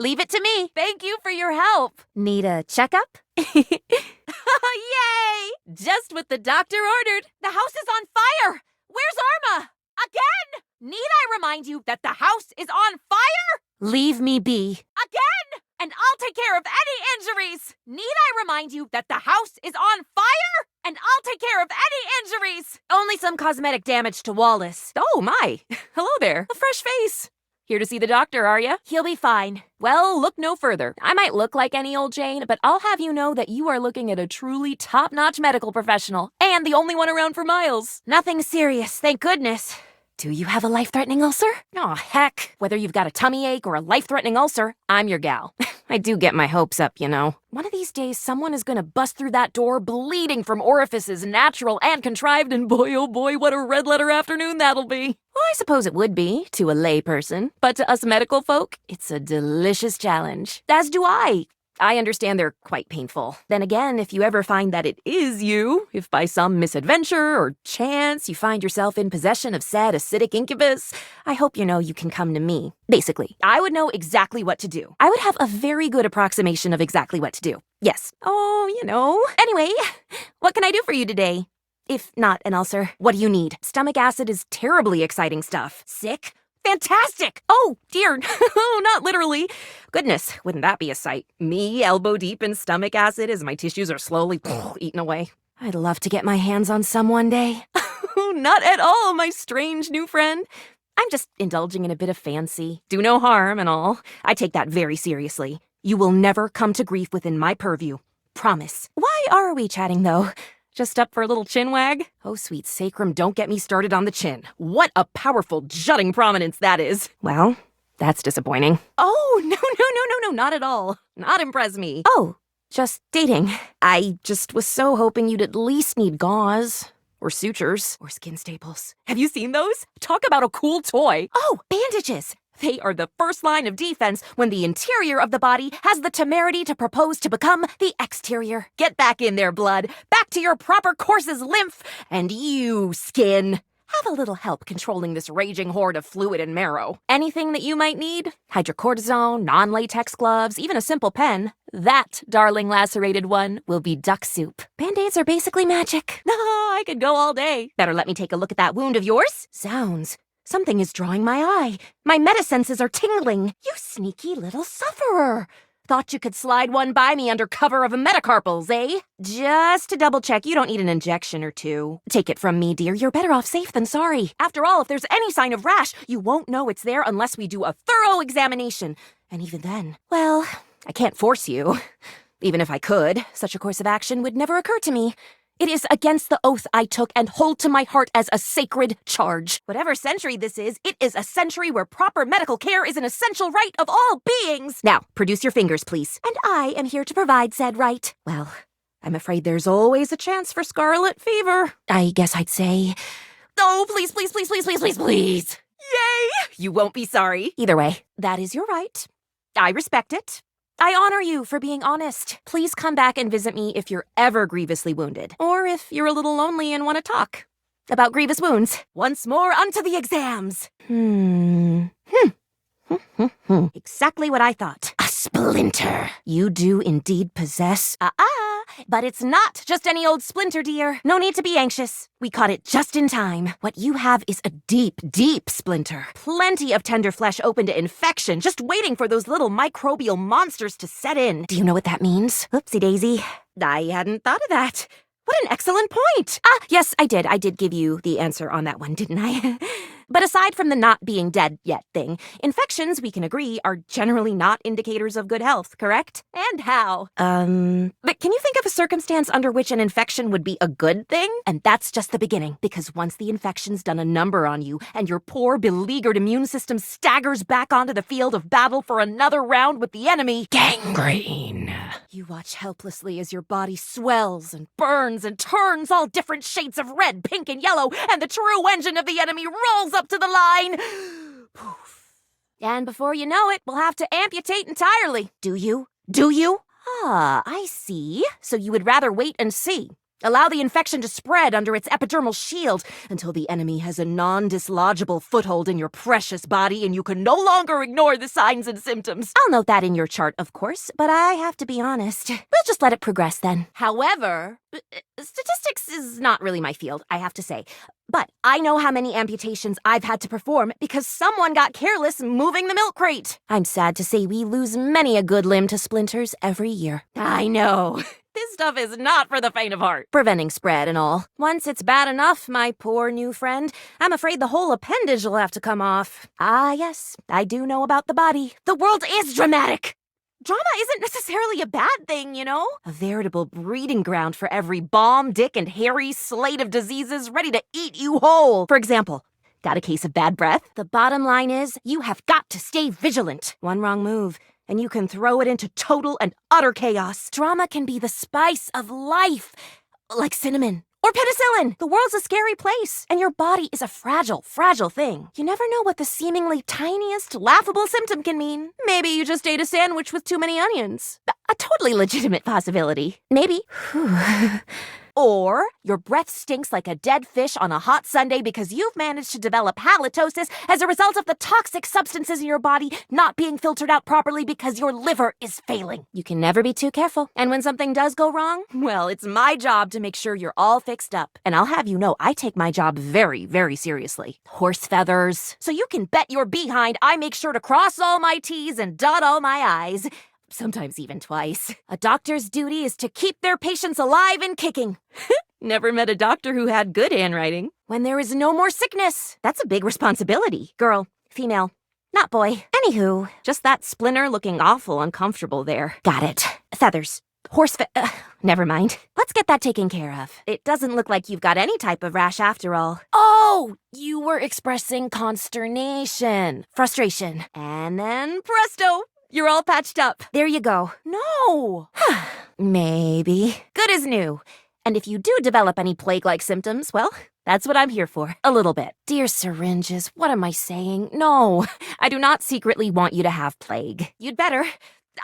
Leave it to me. Thank you for your help. Need a checkup? Yay! Just what the doctor ordered. The house is on fire. Where's Arma? Again? Need I remind you that the house is on fire? Leave me be. Again? And I'll take care of any injuries. Need I remind you that the house is on fire? And I'll take care of any injuries. Only some cosmetic damage to Wallace. Oh my. Hello there. A fresh face. Here to see the doctor, are ya? He'll be fine. Well, look no further. I might look like any old Jane, but I'll have you know that you are looking at a truly top-notch medical professional. And the only one around for miles. Nothing serious, thank goodness. Do you have a life-threatening ulcer? Aw, heck. Whether you've got a tummy ache or a life-threatening ulcer, I'm your gal. I do get my hopes up, you know. One of these days, someone is gonna bust through that door bleeding from orifices natural and contrived, and boy, oh boy, what a red-letter afternoon that'll be. Well, I suppose it would be, to a layperson. But to us medical folk, it's a delicious challenge. As do I. I understand they're quite painful. Then again, if you ever find that it is you, if by some misadventure or chance you find yourself in possession of said acidic incubus, I hope you know you can come to me. Basically, I would know exactly what to do. I would have a very good approximation of exactly what to do. Yes. Oh, you know. Anyway, what can I do for you today? If not an ulcer, what do you need? Stomach acid is terribly exciting stuff. Sick? Fantastic! Oh, dear. Not literally. Goodness, wouldn't that be a sight? Me, elbow deep in stomach acid as my tissues are slowly eaten away. I'd love to get my hands on some one day. Not at all, my strange new friend. I'm just indulging in a bit of fancy. Do no harm and all. I take that very seriously. You will never come to grief within my purview. Promise. Why are we chatting, though? Just up for a little chin wag? Oh, sweet sacrum, don't get me started on the chin. What a powerful, jutting prominence that is. Well, that's disappointing. Oh, no, not at all. Not impress me. Oh, just dating. I just was so hoping you'd at least need gauze. Or sutures. Or skin staples. Have you seen those? Talk about a cool toy. Oh, bandages. They are the first line of defense when the interior of the body has the temerity to propose to become the exterior. Get back in there, blood. Back to your proper course's lymph. And you, skin. Have a little help controlling this raging horde of fluid and marrow. Anything that you might need? Hydrocortisone, non-latex gloves, even a simple pen. That, darling lacerated one, will be duck soup. Band-aids are basically magic. I could go all day. Better let me take a look at that wound of yours. Zounds. Something is drawing my eye. My metasenses are tingling. You sneaky little sufferer. Thought you could slide one by me under cover of metacarpals, eh? Just to double check, you don't need an injection or two. Take it from me, dear, you're better off safe than sorry. After all, if there's any sign of rash, you won't know it's there unless we do a thorough examination. And even then, well, I can't force you. Even if I could, such a course of action would never occur to me. It is against the oath I took and hold to my heart as a sacred charge. Whatever century this is, it is a century where proper medical care is an essential right of all beings. Now, produce your fingers, please. And I am here to provide said right. Well, I'm afraid there's always a chance for scarlet fever. I guess I'd say, oh, please, please, please, please, please, please, please. Yay! You won't be sorry. Either way, that is your right. I respect it. I honor you for being honest. Please come back and visit me if you're ever grievously wounded. Or if you're a little lonely and want to talk about grievous wounds. Once more, onto the exams. Exactly what I thought. A splinter. You do indeed possess... But it's not just any old splinter, dear. No need to be anxious. We caught it just in time. What you have is a deep, deep splinter. Plenty of tender flesh open to infection, just waiting for those little microbial monsters to set in. Do you know what that means? Oopsie daisy. I hadn't thought of that. What an excellent point. Yes, I did. I did give you the answer on that one, didn't I? But aside from the not being dead yet thing, infections, we can agree, are generally not indicators of good health, correct? And how? But can you think of a circumstance under which an infection would be a good thing? And that's just the beginning, because once the infection's done a number on you, and your poor, beleaguered immune system staggers back onto the field of battle for another round with the enemy, gangrene. You watch helplessly as your body swells and burns and turns all different shades of red, pink, and yellow, and the true engine of the enemy rolls up to the line. Poof. And before you know it, we'll have to amputate entirely. Do you? Do you? I see. So you would rather wait and see. Allow the infection to spread under its epidermal shield until the enemy has a non-dislodgeable foothold in your precious body and you can no longer ignore the signs and symptoms. I'll note that in your chart, of course, but I have to be honest. We'll just let it progress then. However, statistics is not really my field, I have to say. But I know how many amputations I've had to perform because someone got careless moving the milk crate. I'm sad to say we lose many a good limb to splinters every year. I know. This stuff is not for the faint of heart. Preventing spread and all. Once it's bad enough, my poor new friend, I'm afraid the whole appendage will have to come off. Ah, yes, I do know about the body. The world is dramatic. Drama isn't necessarily a bad thing, you know? A veritable breeding ground for every bomb, dick, and hairy slate of diseases ready to eat you whole. For example, got a case of bad breath? The bottom line is, you have got to stay vigilant. One wrong move, and you can throw it into total and utter chaos. Drama can be the spice of life, like cinnamon. Or penicillin! The world's a scary place, and your body is a fragile, fragile thing. You never know what the seemingly tiniest, laughable symptom can mean. Maybe you just ate a sandwich with too many onions. A totally legitimate possibility. Maybe. Or your breath stinks like a dead fish on a hot Sunday because you've managed to develop halitosis as a result of the toxic substances in your body not being filtered out properly because your liver is failing. You can never be too careful. And when something does go wrong, well, it's my job to make sure you're all fixed up. And I'll have you know, I take my job very, very seriously. Horse feathers. So you can bet your behind I make sure to cross all my T's and dot all my I's. Sometimes even twice. A doctor's duty is to keep their patients alive and kicking. Never met a doctor who had good handwriting. When there is no more sickness, that's a big responsibility. Girl, female, not boy. Anywho, just that Splinter looking awful uncomfortable there. Got it. Feathers. Never mind. Let's get that taken care of. It doesn't look like you've got any type of rash after all. Oh, you were expressing consternation, frustration, and then presto! You're all patched up. There you go. No! Maybe. Good as new. And if you do develop any plague-like symptoms, well, that's what I'm here for. A little bit. Dear syringes, what am I saying? No, I do not secretly want you to have plague. You'd better.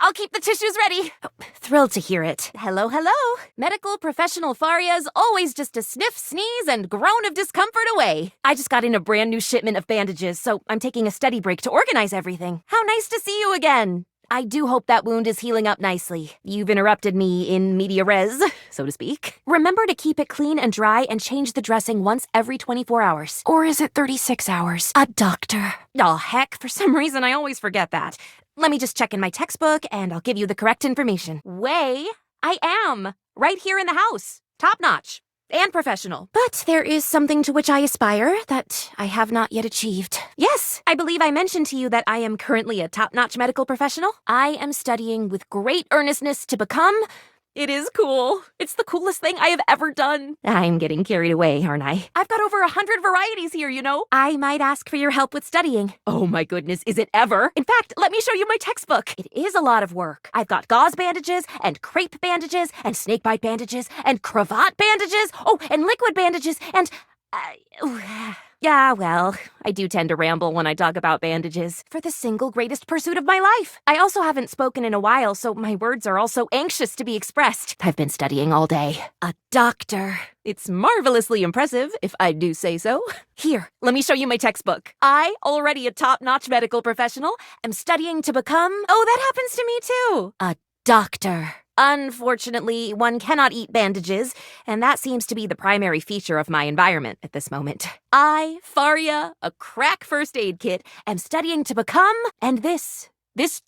I'll keep the tissues ready. Oh, thrilled to hear it. Hello, hello. Medical professional Farya's always just a sniff, sneeze, and groan of discomfort away. I just got in a brand new shipment of bandages, so I'm taking a study break to organize everything. How nice to see you again. I do hope that wound is healing up nicely. You've interrupted me in media res, so to speak. Remember to keep it clean and dry and change the dressing once every 24 hours. Or is it 36 hours? A doctor. Oh, heck, for some reason I always forget that. Let me just check in my textbook and I'll give you the correct information. I am. Right here in the house. Top notch. And professional. But there is something to which I aspire that I have not yet achieved. Yes, I believe I mentioned to you that I am currently a top-notch medical professional. I am studying with great earnestness to become... It is cool. It's the coolest thing I have ever done. I'm getting carried away, aren't I? I've got over 100 varieties here, you know. I might ask for your help with studying. Oh my goodness, is it ever? In fact, let me show you my textbook. It is a lot of work. I've got gauze bandages, and crepe bandages, and snakebite bandages, and cravat bandages, oh, and liquid bandages, and... Yeah, well, I do tend to ramble when I talk about bandages. For the single greatest pursuit of my life. I also haven't spoken in a while, so my words are also anxious to be expressed. I've been studying all day. A doctor. It's marvelously impressive, if I do say so. Here, let me show you my textbook. I, already a top-notch medical professional, am studying to become... Oh, that happens to me too. A doctor. Unfortunately, one cannot eat bandages, and that seems to be the primary feature of my environment at this moment. I, Farya, a crack first aid kit, am studying to become, and this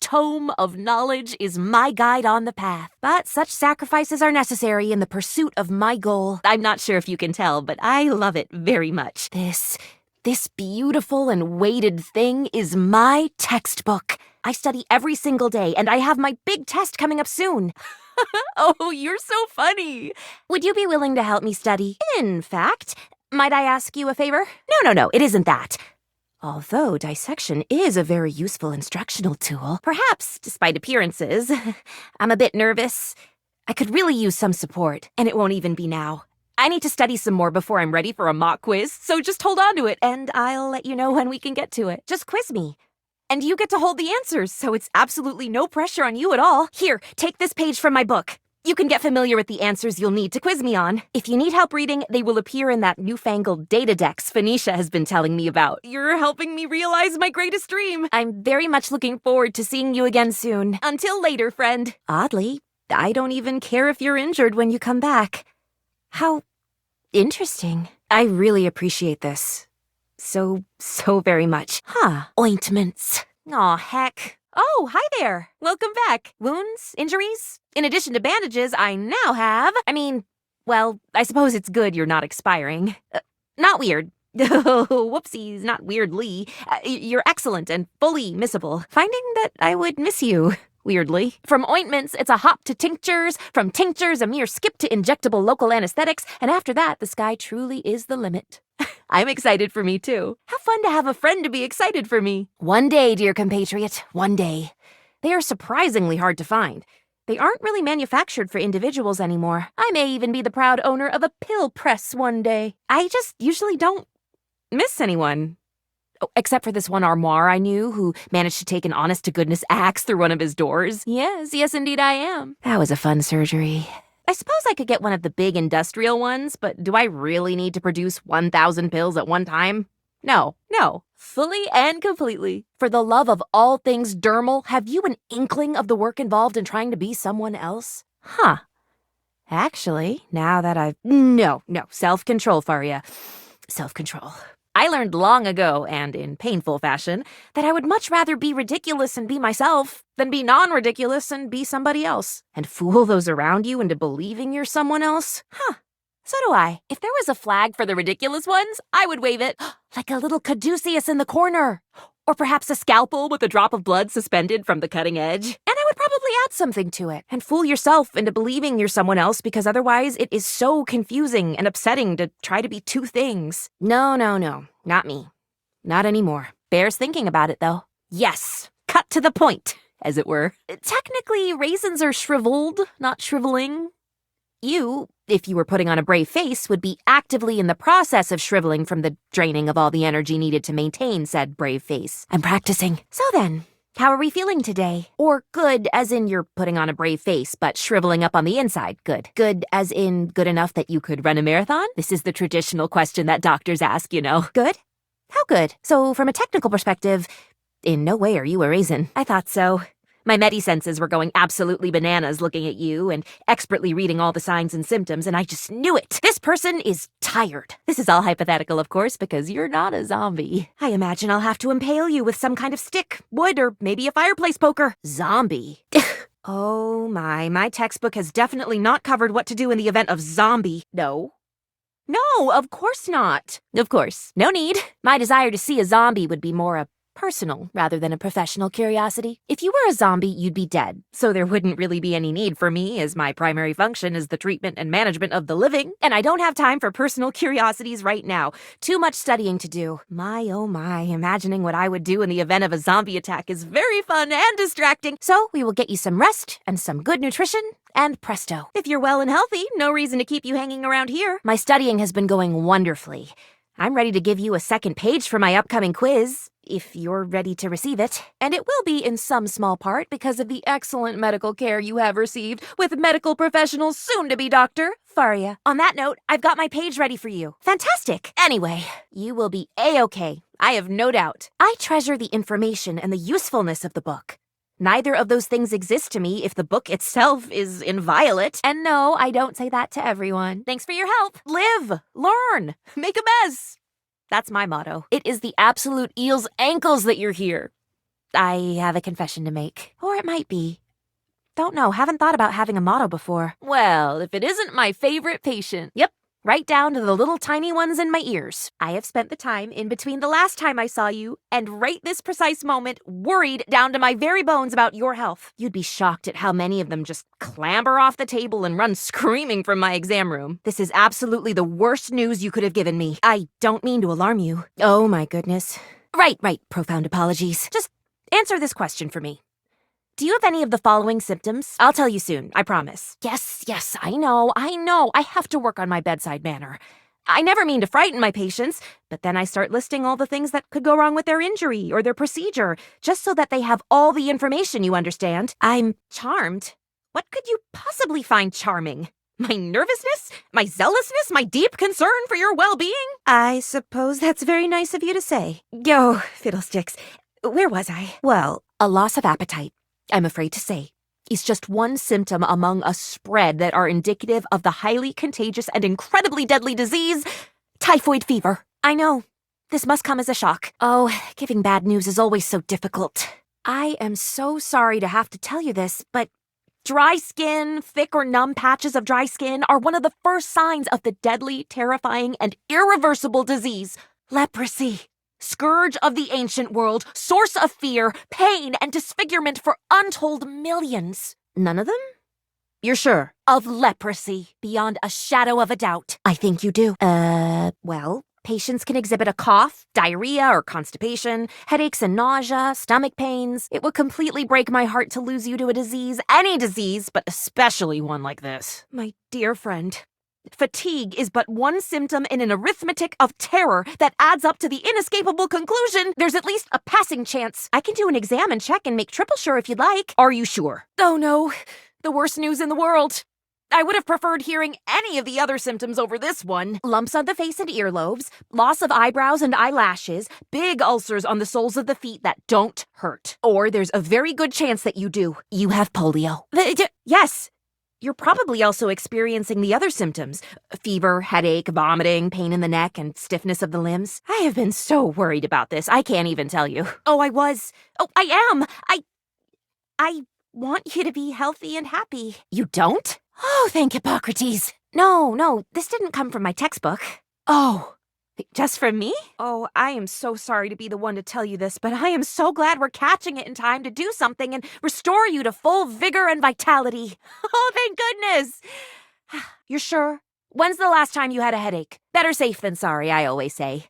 tome of knowledge is my guide on the path. But such sacrifices are necessary in the pursuit of my goal. I'm not sure if you can tell, but I love it very much. This beautiful and weighted thing is my textbook. I study every single day, and I have my big test coming up soon. Oh, you're so funny. Would you be willing to help me study? In fact, might I ask you a favor? No, it isn't that. Although dissection is a very useful instructional tool, perhaps, despite appearances, I'm a bit nervous. I could really use some support, and it won't even be now. I need to study some more before I'm ready for a mock quiz, so just hold on to it, and I'll let you know when we can get to it. Just quiz me. And you get to hold the answers, so it's absolutely no pressure on you at all. Here, take this page from my book. You can get familiar with the answers you'll need to quiz me on. If you need help reading, they will appear in that newfangled data decks Phoenicia has been telling me about. You're helping me realize my greatest dream. I'm very much looking forward to seeing you again soon. Until later, friend. Oddly, I don't even care if you're injured when you come back. How interesting. I really appreciate this. So very much. Ointments. Aw, heck. Oh, hi there. Welcome back. Wounds? Injuries? In addition to bandages, I now have... well, I suppose it's good you're not expiring. Not weird. Whoopsies, not weirdly. You're excellent and fully missable. Finding that I would miss you. Weirdly. From ointments, it's a hop to tinctures. From tinctures, a mere skip to injectable local anesthetics. And after that, the sky truly is the limit. I'm excited for me, too. How fun to have a friend to be excited for me. One day, dear compatriot, one day. They are surprisingly hard to find. They aren't really manufactured for individuals anymore. I may even be the proud owner of a pill press one day. I just usually don't miss anyone. Oh, except for this one armoire I knew who managed to take an honest-to-goodness axe through one of his doors. Yes, indeed I am. That was a fun surgery. I suppose I could get one of the big industrial ones, but do I really need to produce 1,000 pills at one time? No. Fully and completely. For the love of all things dermal, have you an inkling of the work involved in trying to be someone else? Actually, now that I've... No. Self-control, Farya. Self-control. I learned long ago, and in painful fashion, that I would much rather be ridiculous and be myself than be non-ridiculous and be somebody else. And fool those around you into believing you're someone else? So do I. If there was a flag for the ridiculous ones, I would wave it, like a little caduceus in the corner. Or perhaps a scalpel with a drop of blood suspended from the cutting edge. And I would probably add something to it. And fool yourself into believing you're someone else because otherwise it is so confusing and upsetting to try to be two things. No. Not me. Not anymore. Bears thinking about it, though. Yes. Cut to the point, as it were. Technically, raisins are shriveled, not shriveling. You, if you were putting on a brave face, would be actively in the process of shriveling from the draining of all the energy needed to maintain said brave face. I'm practicing. So then, how are we feeling today? Or good as in you're putting on a brave face, but shriveling up on the inside good. Good as in good enough that you could run a marathon? This is the traditional question that doctors ask, you know. Good? How good? So from a technical perspective, in no way are you a raisin. I thought so. My medi-senses were going absolutely bananas looking at you and expertly reading all the signs and symptoms, and I just knew it. This person is tired. This is all hypothetical, of course, because you're not a zombie. I imagine I'll have to impale you with some kind of stick, wood, or maybe a fireplace poker. Zombie. Oh my textbook has definitely not covered what to do in the event of zombie. No, of course not. Of course, no need. My desire to see a zombie would be more a personal rather than a professional curiosity. If you were a zombie, you'd be dead, so there wouldn't really be any need for me, as my primary function is the treatment and management of the living, and I don't have time for personal curiosities right now. Too much studying to do. My, oh my, imagining what I would do in the event of a zombie attack is very fun and distracting, so we will get you some rest and some good nutrition, and presto. If you're well and healthy, no reason to keep you hanging around here. My studying has been going wonderfully. I'm ready to give you a second page for my upcoming quiz, if you're ready to receive it. And it will be in some small part because of the excellent medical care you have received with medical professionals soon-to-be Dr. Farya. On that note, I've got my page ready for you. Fantastic! Anyway, you will be A-okay. I have no doubt. I treasure the information and the usefulness of the book. Neither of those things exist to me if the book itself is inviolate. And no, I don't say that to everyone. Thanks for your help. Live, learn, make a mess. That's my motto. It is the absolute eel's ankles that you're here. I have a confession to make. Or it might be. Don't know, haven't thought about having a motto before. Well, if it isn't my favorite patient. Yep. Right down to the little tiny ones in my ears. I have spent the time in between the last time I saw you and right this precise moment worried down to my very bones about your health. You'd be shocked at how many of them just clamber off the table and run screaming from my exam room. This is absolutely the worst news you could have given me. I don't mean to alarm you. Oh my goodness. Right. Profound apologies. Just answer this question for me. Do you have any of the following symptoms? I'll tell you soon, I promise. Yes, I know. I have to work on my bedside manner. I never mean to frighten my patients, but then I start listing all the things that could go wrong with their injury or their procedure, just so that they have all the information, you understand. I'm charmed. What could you possibly find charming? My nervousness? My zealousness? My deep concern for your well-being? I suppose that's very nice of you to say. Yo, fiddlesticks. Where was I? Well, a loss of appetite, I'm afraid to say, is just one symptom among a spread that are indicative of the highly contagious and incredibly deadly disease, typhoid fever. I know. This must come as a shock. Oh, giving bad news is always so difficult. I am so sorry to have to tell you this, but dry skin, thick or numb patches of dry skin are one of the first signs of the deadly, terrifying, and irreversible disease, leprosy. Scourge of the ancient world, source of fear, pain, and disfigurement for untold millions. None of them? You're sure? Of leprosy, beyond a shadow of a doubt. I think you do. Well, patients can exhibit a cough, diarrhea or constipation, headaches and nausea, stomach pains. It would completely break my heart to lose you to a disease, any disease, but especially one like this. My dear friend, fatigue is but one symptom in an arithmetic of terror that adds up to the inescapable conclusion there's at least a passing chance. I can do an exam and check and make triple sure if you'd like. Are you sure? Oh no, the worst news in the world. I would have preferred hearing any of the other symptoms over this one. Lumps on the face and earlobes, loss of eyebrows and eyelashes, big ulcers on the soles of the feet that don't hurt. Or there's a very good chance that you do. You have polio. Yes. You're probably also experiencing the other symptoms. Fever, headache, vomiting, pain in the neck, and stiffness of the limbs. I have been so worried about this, I can't even tell you. I am. I want you to be healthy and happy. You don't? Oh, thank Hippocrates. No, this didn't come from my textbook. Oh, just from me? Oh, I am so sorry to be the one to tell you this, but I am so glad we're catching it in time to do something and restore you to full vigor and vitality. Oh, thank goodness. You're sure? When's the last time you had a headache? Better safe than sorry, I always say.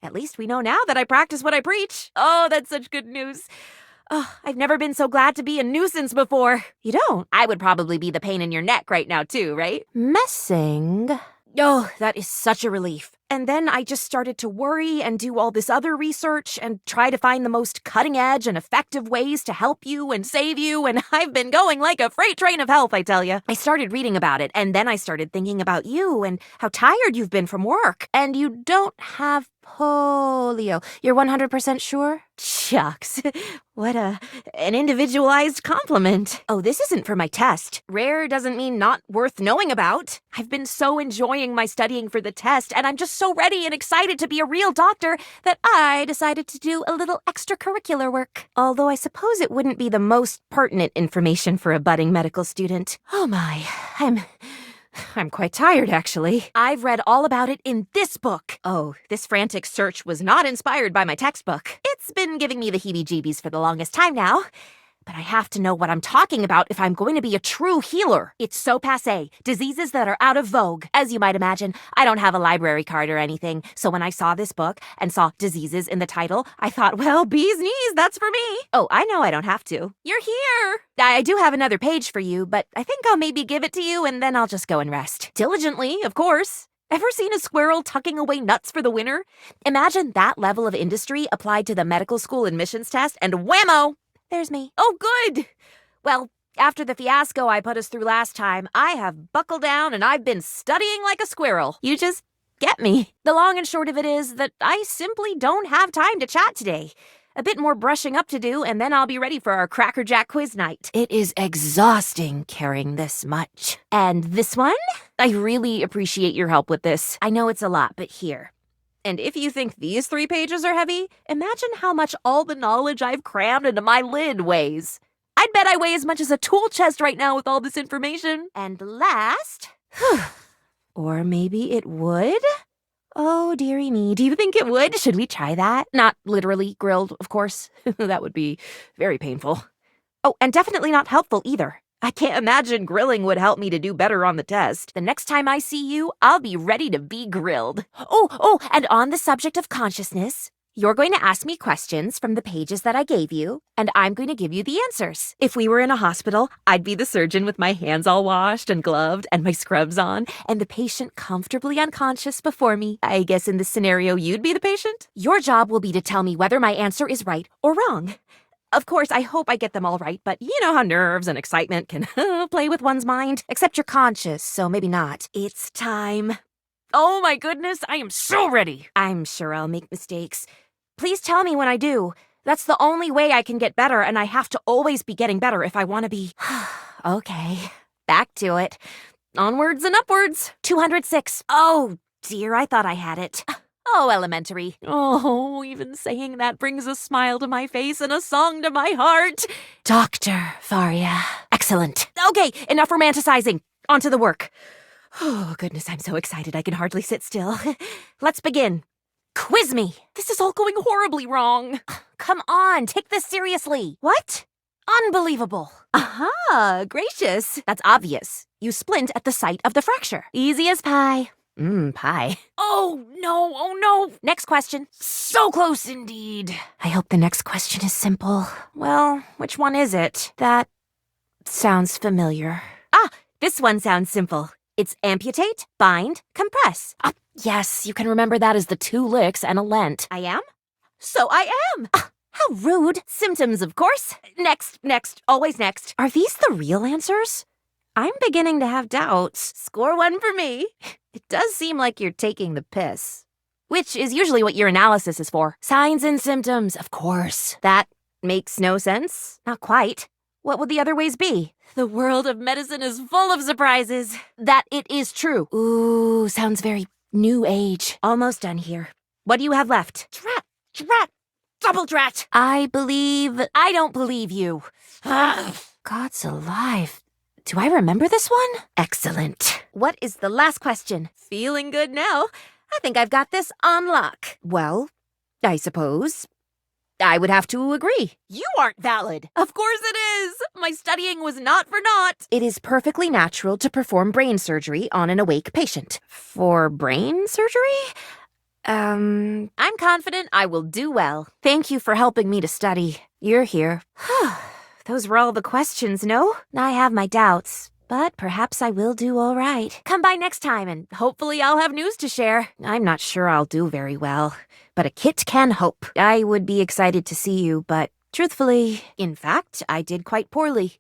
At least we know now that I practice what I preach. Oh, that's such good news. Oh, I've never been so glad to be a nuisance before. You don't? I would probably be the pain in your neck right now too, right? Messing? Oh, that is such a relief. And then I just started to worry and do all this other research and try to find the most cutting-edge and effective ways to help you and save you, and I've been going like a freight train of health, I tell you. I started reading about it, and then I started thinking about you and how tired you've been from work. And you don't have polio. You're 100% sure? Shucks. What an individualized compliment. Oh, this isn't for my test. Rare doesn't mean not worth knowing about. I've been so enjoying my studying for the test, and I'm just so ready and excited to be a real doctor that I decided to do a little extracurricular work. Although I suppose it wouldn't be the most pertinent information for a budding medical student. Oh my, I'm quite tired, actually. I've read all about it in this book. Oh, this frantic search was not inspired by my textbook. It's been giving me the heebie-jeebies for the longest time now. But I have to know what I'm talking about if I'm going to be a true healer. It's so passé. Diseases that are out of vogue. As you might imagine, I don't have a library card or anything. So when I saw this book and saw diseases in the title, I thought, well, bee's knees, that's for me. Oh, I know I don't have to. You're here. I do have another page for you, but I think I'll maybe give it to you and then I'll just go and rest. Diligently, of course. Ever seen a squirrel tucking away nuts for the winter? Imagine that level of industry applied to the medical school admissions test and whammo! There's me. Oh, good! Well, after the fiasco I put us through last time, I have buckled down and I've been studying like a squirrel. You just get me. The long and short of it is that I simply don't have time to chat today. A bit more brushing up to do, and then I'll be ready for our Cracker Jack quiz night. It is exhausting carrying this much. And this one? I really appreciate your help with this. I know it's a lot, but here. And if you think these 3 pages are heavy, imagine how much all the knowledge I've crammed into my lid weighs. I'd bet I weigh as much as a tool chest right now with all this information. And last, or maybe it would? Oh, dearie me, do you think it would? Should we try that? Not literally grilled, of course. That would be very painful. Oh, and definitely not helpful either. I can't imagine grilling would help me to do better on the test. The next time I see you, I'll be ready to be grilled. Oh, and on the subject of consciousness, you're going to ask me questions from the pages that I gave you, and I'm going to give you the answers. If we were in a hospital, I'd be the surgeon with my hands all washed and gloved and my scrubs on, and the patient comfortably unconscious before me. I guess in this scenario, you'd be the patient? Your job will be to tell me whether my answer is right or wrong. Of course, I hope I get them all right, but you know how nerves and excitement can play with one's mind. Except you're conscious, so maybe not. It's time. Oh my goodness, I am so ready. I'm sure I'll make mistakes. Please tell me when I do. That's the only way I can get better, and I have to always be getting better if I want to be... Okay, back to it. Onwards and upwards. 206. Oh, dear, I thought I had it. Oh, elementary. Oh, even saying that brings a smile to my face and a song to my heart. Dr. Farya. Excellent. Okay, enough romanticizing. On to the work. Oh, goodness, I'm so excited I can hardly sit still. Let's begin. Quiz me. This is all going horribly wrong. Come on, take this seriously. What? Unbelievable. Aha, gracious. That's obvious. You splint at the site of the fracture. Easy as pie. Pie. Oh, no. Next question. So close indeed. I hope the next question is simple. Well, which one is it? That sounds familiar. Ah, this one sounds simple. It's amputate, bind, compress. Yes, you can remember that as the 2 licks and a lent. I am? So I am. How rude. Symptoms, of course. Next, always next. Are these the real answers? I'm beginning to have doubts. Score 1 for me. It does seem like you're taking the piss. Which is usually what your analysis is for. Signs and symptoms, of course. That makes no sense. Not quite. What would the other ways be? The world of medicine is full of surprises. That it is true. Ooh, sounds very new age. Almost done here. What do you have left? Drat, double drat. I don't believe you. God's alive. Do I remember this one? Excellent. What is the last question? Feeling good now. I think I've got this on lock. Well, I suppose I would have to agree. You aren't valid. Of course it is. My studying was not for naught. It is perfectly natural to perform brain surgery on an awake patient. For brain surgery? I'm confident I will do well. Thank you for helping me to study. You're here. Those were all the questions, no? I have my doubts, but perhaps I will do all right. Come by next time, and hopefully I'll have news to share. I'm not sure I'll do very well, but a kit can hope. I would be excited to see you, but truthfully, in fact, I did quite poorly.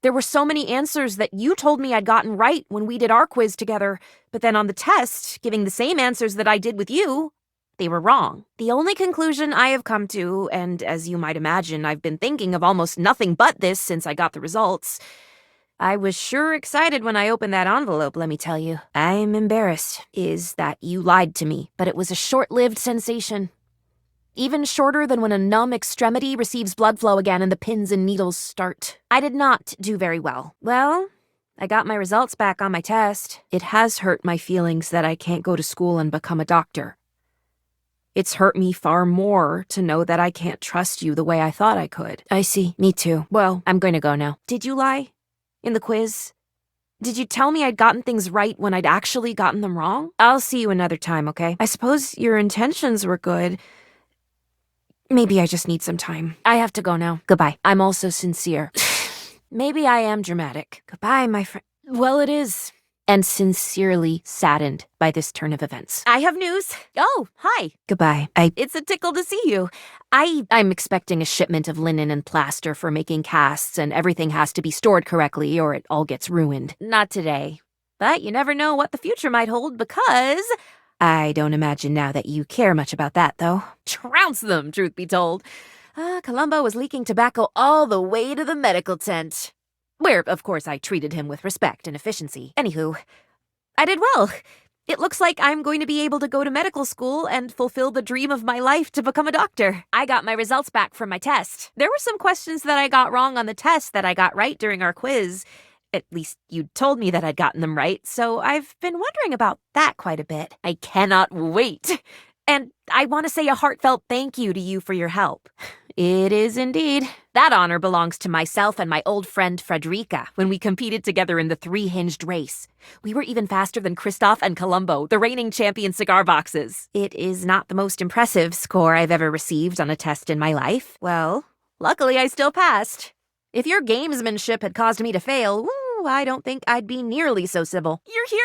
There were so many answers that you told me I'd gotten right when we did our quiz together, but then on the test, giving the same answers that I did with you, they were wrong. The only conclusion I have come to, and as you might imagine, I've been thinking of almost nothing but this since I got the results. I was sure excited when I opened that envelope, let me tell you. I'm embarrassed, is that you lied to me, but it was a short-lived sensation. Even shorter than when a numb extremity receives blood flow again and the pins and needles start. I did not do very well. Well, I got my results back on my test. It has hurt my feelings that I can't go to school and become a doctor. It's hurt me far more to know that I can't trust you the way I thought I could. I see. Me too. Well, I'm going to go now. Did you lie? In the quiz? Did you tell me I'd gotten things right when I'd actually gotten them wrong? I'll see you another time, okay? I suppose your intentions were good. Maybe I just need some time. I have to go now. Goodbye. I'm also sincere. Maybe I am dramatic. Goodbye, my friend. Well, it is. And sincerely saddened by this turn of events. I have news. Oh, hi. Goodbye. It's a tickle to see you. I'm expecting a shipment of linen and plaster for making casts, and everything has to be stored correctly or it all gets ruined. Not today. But you never know what the future might hold because... I don't imagine now that you care much about that, though. Trounce them, truth be told. Columbo was leaking tobacco all the way to the medical tent. Where, of course, I treated him with respect and efficiency. Anywho, I did well. It looks like I'm going to be able to go to medical school and fulfill the dream of my life to become a doctor. I got my results back from my test. There were some questions that I got wrong on the test that I got right during our quiz. At least you told me that I'd gotten them right, so I've been wondering about that quite a bit. I cannot wait. And I want to say a heartfelt thank you to you for your help. It is indeed. That honor belongs to myself and my old friend Frederica when we competed together in the 3-hinged race. We were even faster than Christoph and Columbo, the reigning champion cigar boxes. It is not the most impressive score I've ever received on a test in my life. Well, luckily I still passed. If your gamesmanship had caused me to fail, I don't think I'd be nearly so civil. You're here.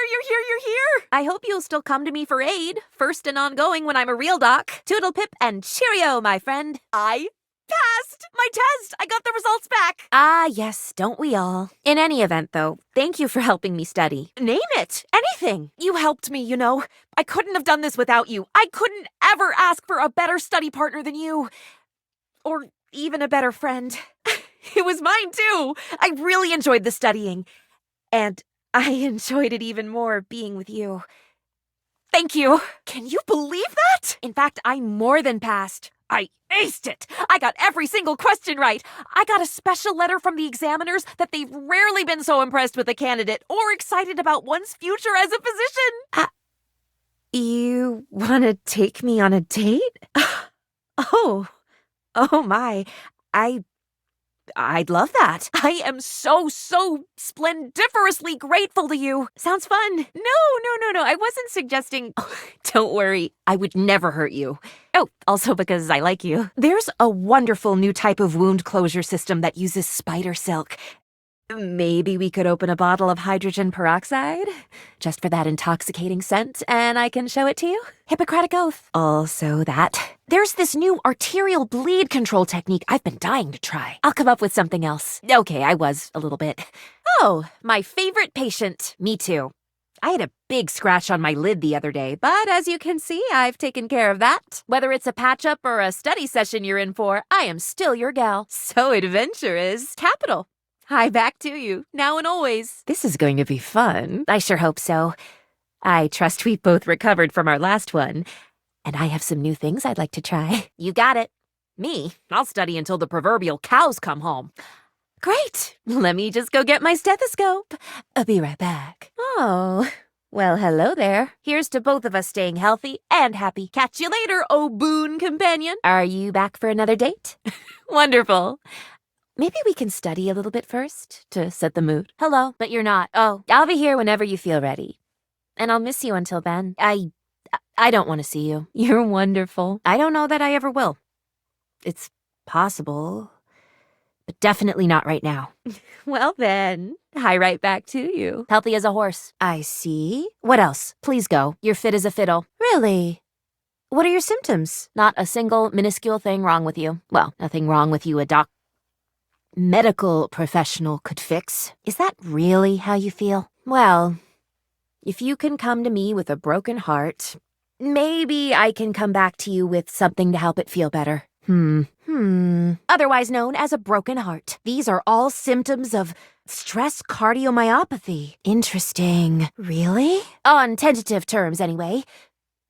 I hope you'll still come to me for aid, first and ongoing when I'm a real doc. Toodle pip and cheerio, my friend. I passed! My test! I got the results back! Ah, yes, don't we all? In any event, though, thank you for helping me study. Name it! Anything! You helped me, you know. I couldn't have done this without you. I couldn't ever ask for a better study partner than you. Or even a better friend. It was mine, too! I really enjoyed the studying. And I enjoyed it even more being with you. Thank you! Can you believe that? In fact, I more than passed. I aced it! I got every single question right! I got a special letter from the examiners that they've rarely been so impressed with a candidate or excited about one's future as a physician! You want to take me on a date? Oh my. I'd love that. I am so splendiferously grateful to you. Sounds fun. No. I wasn't suggesting... Don't worry. I would never hurt you. Oh, also because I like you. There's a wonderful new type of wound closure system that uses spider silk. Maybe we could open a bottle of hydrogen peroxide? Just for that intoxicating scent, and I can show it to you? Hippocratic oath. Also that. There's this new arterial bleed control technique I've been dying to try. I'll come up with something else. Okay, I was a little bit. Oh, my favorite patient. Me too. I had a big scratch on my lid the other day, but as you can see, I've taken care of that. Whether it's a patch-up or a study session you're in for, I am still your gal. So adventurous. Capital. Hi, back to you, now and always. This is going to be fun. I sure hope so. I trust we've both recovered from our last one, and I have some new things I'd like to try. You got it. Me? I'll study until the proverbial cows come home. Great. Let me just go get my stethoscope. I'll be right back. Oh, well, hello there. Here's to both of us staying healthy and happy. Catch you later, oh boon companion. Are you back for another date? Wonderful. Maybe we can study a little bit first to set the mood. Hello, but you're not. Oh, I'll be here whenever you feel ready. And I'll miss you until then. I don't want to see you. You're wonderful. I don't know that I ever will. It's possible, but definitely not right now. Well then, hi right back to you. Healthy as a horse. I see. What else? Please go. You're fit as a fiddle. Really? What are your symptoms? Not a single minuscule thing wrong with you. Well, nothing wrong with you, a medical professional could fix. Is that really how you feel? Well, if you can come to me with a broken heart, maybe I can come back to you with something to help it feel better. Otherwise known as a broken heart. These are all symptoms of stress cardiomyopathy. Interesting. Really? On tentative terms, anyway.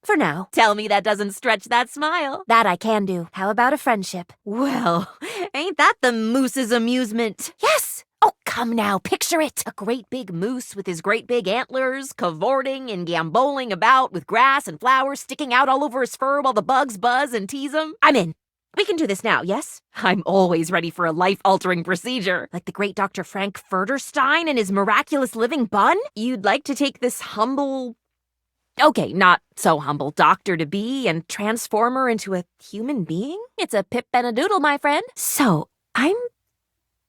For now. Tell me that doesn't stretch that smile. That I can do. How about a friendship? Well, ain't that the moose's amusement? Yes! Oh, come now, picture it. A great big moose with his great big antlers, cavorting and gamboling about with grass and flowers sticking out all over his fur while the bugs buzz and tease him. I'm in. We can do this now, yes? I'm always ready for a life-altering procedure. Like the great Dr. Frank Furterstein and his miraculous living bun? You'd like to take this humble... Okay, not so humble doctor-to-be and transform her into a human being? It's a pip and a doodle, my friend. So, I'm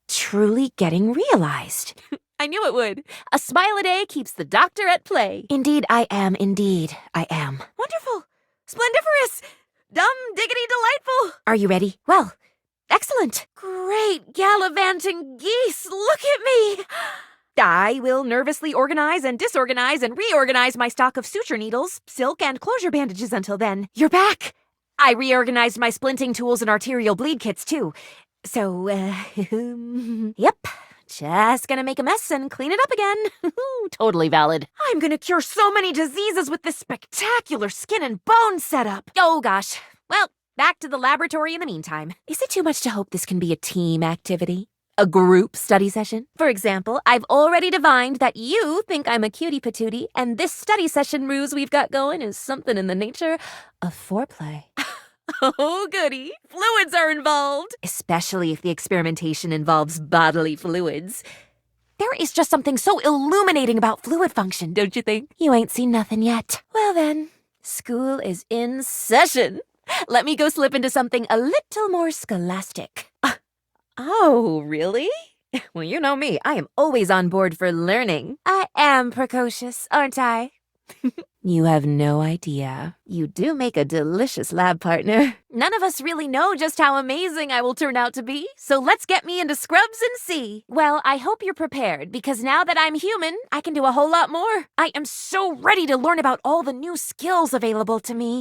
truly getting realized. I knew it would. A smile a day keeps the doctor at play. Indeed, I am. Indeed, I am. Wonderful. Splendiferous. Dumb, diggity, delightful. Are you ready? Well, excellent. Great gallivanting geese. Look at me. I will nervously organize and disorganize and reorganize my stock of suture needles, silk, and closure bandages until then. You're back! I reorganized my splinting tools and arterial bleed kits, too. So, yep. Just gonna make a mess and clean it up again. Totally valid. I'm gonna cure so many diseases with this spectacular skin and bone setup. Oh, gosh. Well, back to the laboratory in the meantime. Is it too much to hope this can be a team activity? A group study session? For example, I've already divined that you think I'm a cutie patootie, and this study session ruse we've got going is something in the nature of foreplay. Oh, goody. Fluids are involved. Especially if the experimentation involves bodily fluids. There is just something so illuminating about fluid function, don't you think? You ain't seen nothing yet. Well then, school is in session. Let me go slip into something a little more scholastic. Oh, really? Well, you know me. I am always on board for learning. I am precocious, aren't I? You have no idea. You do make a delicious lab partner. None of us really know just how amazing I will turn out to be, so let's get me into scrubs and see. Well, I hope you're prepared, because now that I'm human, I can do a whole lot more. I am so ready to learn about all the new skills available to me.